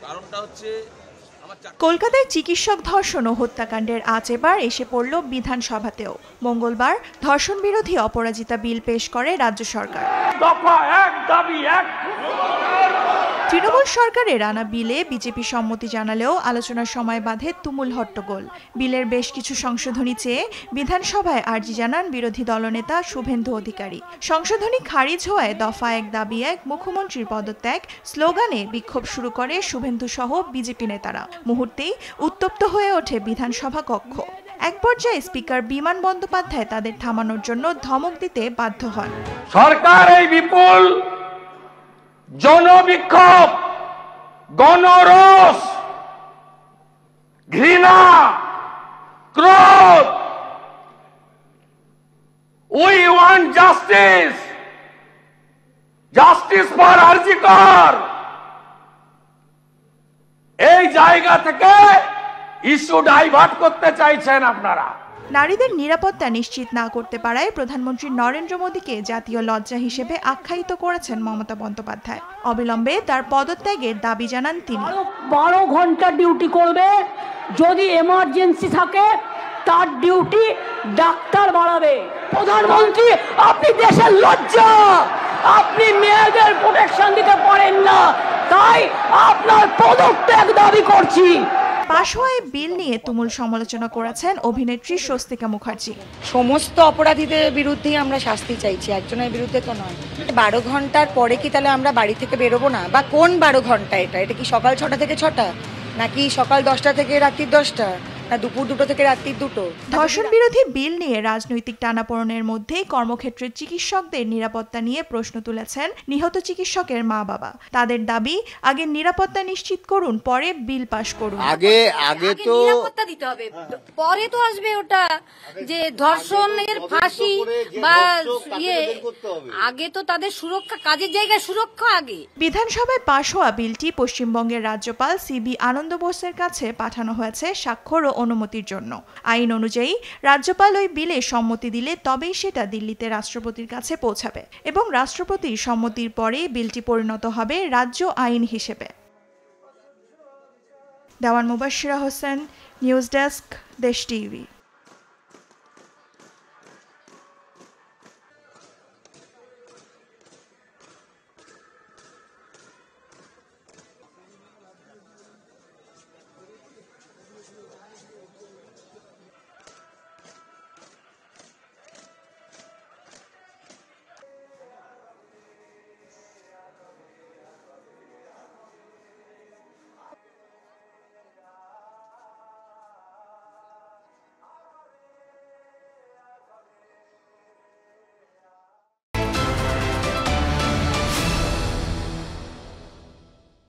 কারণটা হচ্ছে কলকাতায় চিকিৎসক ধর্ষণ ও হত্যাকাণ্ডের আজ এবার এসে পড়ল বিধানসভাতেও। মঙ্গলবার ধর্ষণ বিরোধী অপরাজিতা বিল পেশ করে রাজ্য সরকার। তৃণমূল সরকারের আনা বিলে বিজেপি সম্মতি জানালেও আলোচনার সময় বাধে তুমুল হট্টগোল। বিলের বেশ কিছু সংশোধনী চেয়ে বিধানসভায় আর্জি জানান বিরোধী দলনেতা শুভেন্দু অধিকারী। সংশোধনী খারিজ হওয়ায় দফা ১ দাবি ১ মুখ্যমন্ত্রীর পদত্যাগ স্লোগানে বিক্ষোভ শুরু করে শুভেন্দু সহ বিজেপি নেতারা। মুহূর্তেই উত্তপ্ত হয়ে ওঠে বিধানসভা কক্ষ। এক পর্যায়ে স্পিকার বিমান বন্দ্যোপাধ্যায় তাদের থামানোর জন্য ধমক দিতে বাধ্য হন। সরকার এই বিপুল জনবিক্ষোভ, গণরোষ, ঘৃণা, ক্রোধ, we want justice, justice for RG Kar, এই জায়গা থেকে ইস্যু ডাইভার্ট করতে চাইছেন আপনারা। নারীদের নিরাপত্তা নিশ্চিত না করতে পারায় প্রধানমন্ত্রী নরেন্দ্র মোদীকে জাতীয় লজ্জা হিসেবে আখ্যায়িত করেছেন মমতা বন্দ্যোপাধ্যায়। অবিলম্বে তার পদত্যাগের দাবি জানান তিনি। 12 ঘন্টা ডিউটি করবে, যদি এমার্জেন্সি থাকে তার ডিউটি ডাক্তার বাড়াবে। প্রধানমন্ত্রী, আপনি দেশের লজ্জা, আপনি মেয়েদের প্রোটেকশন দিতে পারেন না, তাই আপনার পদত্যাগ দাবি করছি। পাশ হওয়া এই বিল নিয়ে তুমুল সমালোচনা করেছেন অভিনেত্রী স্বস্তিকা মুখার্জি। সমস্ত অপরাধীদের বিরুদ্ধেই আমরা শাস্তি চাইছি, একজনের বিরুদ্ধে তো নয়। 12 ঘন্টার পরে কি তাহলে আমরা বাড়ি থেকে বেরোবো না? বা কোন 12 ঘন্টা এটা কি সকাল 6টা থেকে 6টা, নাকি সকাল 10টা থেকে রাত্রি 10টা, না দুপুর 2টো থেকে রাত্রি 2টো? ধর্ষণ বিরোধী বিল নিয়ে রাজনৈতিক টানাপোড়েনের মধ্যেই কর্মক্ষেত্রে চিকিৎসকদের নিরাপত্তা নিয়ে প্রশ্ন তুলেছেন নিহত চিকিৎসকের মা বাবা। তাদের দাবি, আগে নিরাপত্তা নিশ্চিত করুন, পরে বিল পাশ করুন। আগে তো নিরাপত্তা দিতে হবে, পরে তো আসবে ওটা যে ধর্ষণের ফাঁসি বা আগে তো তাদের সুরক্ষা, কাজের জায়গায় সুরক্ষা আগে। বিধানসভায় পাশ হওয়া বিলটি পশ্চিমবঙ্গের রাজ্যপাল সিবি আনন্দ বোসের কাছে পাঠানো হয়েছে স্বাক্ষর ও অনুমতির জন্য। আইন অনুযায়ী রাজ্যপাল ওই বিলে সম্মতি দিলে তবেই সেটা দিল্লিতে রাষ্ট্রপতির কাছে পৌঁছাবে এবং রাষ্ট্রপতির সম্মতির পরে বিলটি পরিণত হবে রাজ্য আইন হিসেবে। দেওয়ান মুবাশশিরা হোসেন, নিউজ ডেস্ক, দেশ টিভি।